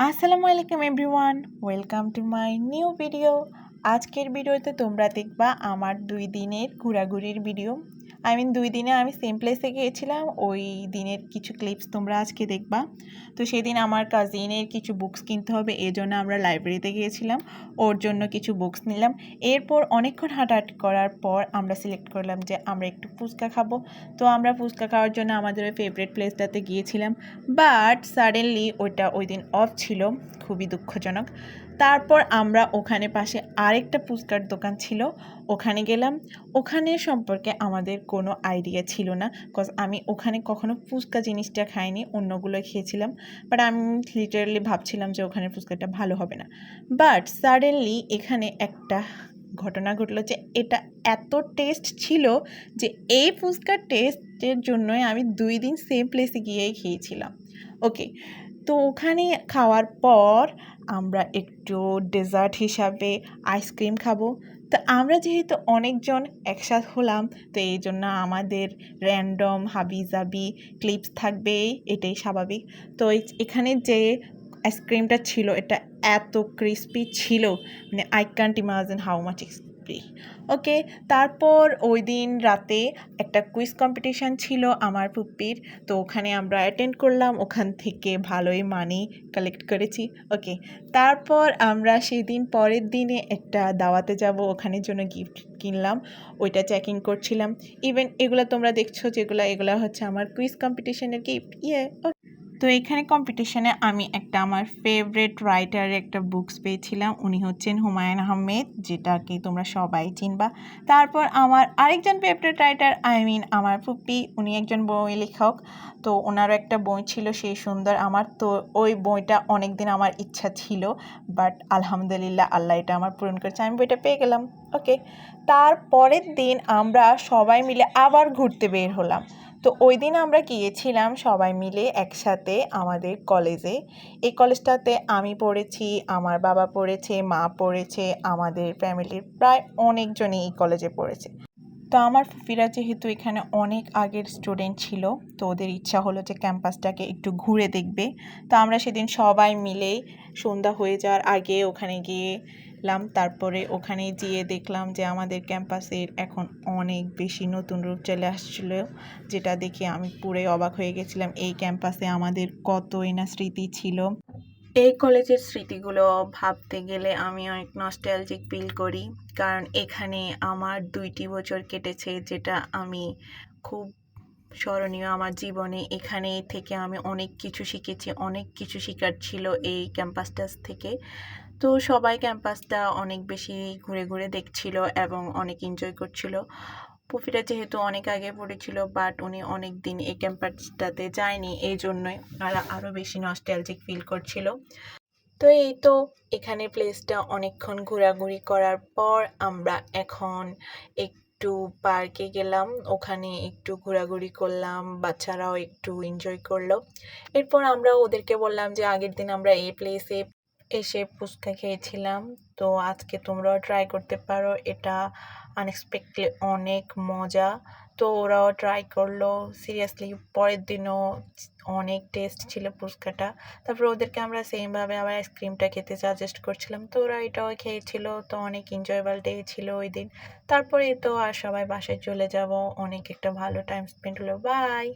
আসসালামু আলাইকুম everyone, welcome to my new video. আজকের ভিডিওতে তোমরা দেখবা আমার 2 দিনের ঘোরাঘুরির ভিডিও। 2 দিনে আমি সেম প্লেসে গিয়েছিলাম, ওই দিনের কিছু ক্লিপস তোমরা আজকে দেখবা। তো সেদিন আমার কাজিনের কিছু বুকস কিনতে হবে, এই জন্য আমরা লাইব্রেরিতে গিয়েছিলাম, ওর জন্য কিছু বুকস নিলাম। এরপর অনেকক্ষণ হাঁটাহাঁটি করার পর আমরা সিলেক্ট করলাম যে আমরা একটু ফুচকা খাবো। তো আমরা ফুচকা খাওয়ার জন্য আমাদের ওই ফেভারিট প্লেসটাতে গিয়েছিলাম, বাট সাডেনলি ওই দিন অফ ছিল, খুবই দুঃখজনক। তারপর আমরা ওখানে পাশে আরেকটা ফুচকার দোকান ছিল, ওখানে গেলাম। ওখানে সম্পর্কে আমাদের কোনো আইডিয়া ছিল না, কজ আমি ওখানে কখনো ফুচকা জিনিসটা খাইনি, অন্যগুলো খেয়েছিলাম। বাট আমি লিটারালি ভাবছিলাম যে ওখানে ফুচকাটা ভালো হবে না। বাট সাডেনলি এখানে একটা ঘটনা ঘটলো যে এটা এত টেস্ট ছিল যে এই ফুচকার টেস্টের জন্যই আমি 2 দিন সেম প্লেসে গিয়েই খেয়েছিলাম। ওকে, তো ওখানে খাওয়ার পর আমরা একটু ডেজার্ট হিসাবে আইসক্রিম খাবো। তো আমরা যেহেতু অনেকজন একসাথে হলাম, তো এই জন্য আমাদের র্যান্ডম হাবিজাবি ক্লিপস থাকবে, এটাই স্বাভাবিক। তো এখানে যে আইসক্রিমটা ছিল এটা এত ক্রিস্পি ছিল, মানে I can't imagine how much crispy. Okay, তারপর ওই দিন রাতে একটা কুইজ কম্পিটিশান ছিল আমার ফুপ্পির, তো ওখানে আমরা অ্যাটেন্ড করলাম, ওখান থেকে ভালোই মানি কালেক্ট করেছি। ওকে, তারপর আমরা সেদিন পরের দিনে একটা দাওয়াতে যাব, ওখানের জন্য গিফট কিনলাম, ওইটা চেকিং করছিলাম। ইভেন এগুলো তোমরা দেখছো এগুলো হচ্ছে আমার কুইজ কম্পিটিশনের গিফট। তো এখানে কম্পিটিশনে আমি একটা আমার ফেভারিট রাইটারের একটা বুকস পেয়েছিলাম, উনি হচ্ছেন হুমায়ুন আহমেদ, যেটাকে তোমরা সবাই চিনবা। তারপর আমার আরেকজন ফেভারিট রাইটার আমার ফুপ্পি, উনি একজন বই লেখক, তো ওনারও একটা বই ছিল সেই সুন্দর আমার। তো ওই বইটা অনেক দিন আমার ইচ্ছা ছিল, বাট আলহামদুলিল্লাহ আল্লাহ এটা আমার পূরণ করেছে, আমি বইটা পেয়ে গেলাম। ওকে, তারপরের দিন আমরা সবাই মিলে আবার ঘুরতে বের হলাম। তো ওই দিন আমরা গিয়েছিলাম সবাই মিলে একসাথে আমাদের কলেজে। এই কলেজটাতে আমি পড়েছি, আমার বাবা পড়েছে, মা পড়েছে, আমাদের ফ্যামিলির প্রায় অনেকজনই এই কলেজে পড়েছে। তো আমার ফুফিরা যেহেতু এখানে অনেক আগের স্টুডেন্ট ছিল, তো ওদের ইচ্ছা হলো যে ক্যাম্পাসটাকে একটু ঘুরে দেখবে। তো আমরা সেদিন সবাই মিলে সন্ধ্যা হয়ে যাওয়ার আগে ওখানে গিয়েলাম। তারপরে ওখানে গিয়ে দেখলাম যে আমাদের ক্যাম্পাসের এখন অনেক বেশি নতুন রূপ চলে আসছিলো, যেটা দেখে আমি পুরোই অবাক হয়ে গেছিলাম। এই ক্যাম্পাসে আমাদের কতই না স্মৃতি ছিল। এই কলেজের স্মৃতিগুলো ভাবতে গেলে আমি অনেক নস্টালজিক ফিল করি, কারণ এখানে আমার 2টি বছর কেটেছে, যেটা আমি খুব স্মরণীয় আমার জীবনে। এখানে থেকে আমি অনেক কিছু শিখেছি, অনেক কিছু শেখার ছিল এই ক্যাম্পাসটা থেকে। তো সবাই ক্যাম্পাসটা অনেক বেশি ঘুরে ঘুরে দেখছিল এবং অনেক এনজয় করছিল। পুফিরা যেহেতু অনেক আগে পড়েছিল, বাট উনি অনেক দিন এই ক্যাম্পাসটাতে যায়নি, এই জন্যই আরও বেশি নস্টালজিক ফিল করছিল। তো এই তো এখানে প্লেসটা অনেকক্ষণ ঘোরাঘুরি করার পর আমরা এখন একটু পার্কে গেলাম, ওখানে একটু ঘোরাঘুরি করলাম, বাচ্চারাও একটু এনজয় করলো। এরপর আমরা ওদেরকে বললাম যে আগের দিন আমরা এই প্লেসে এসে ফুচকা খেয়েছিলাম, তো আজকে তোমরাও ট্রাই করতে পারো, এটা আনএক্সপেক্টলি অনেক মজা। তো ওরাও ট্রাই করলো, সিরিয়াসলি পরের দিনও অনেক টেস্ট ছিল ফুচকাটা। তারপর ওদেরকে আমরা সেমভাবে আবার আইসক্রিমটা খেতে সাজেস্ট করছিলাম, তো ওরা এটাও খেয়েছিল। তো অনেক এনজয়েবল ডে ছিল ওই দিন। তারপরে তো আর সবাই বাসায় চলে যাব, অনেক একটা ভালো টাইম স্পেন্ড হলো। বাই।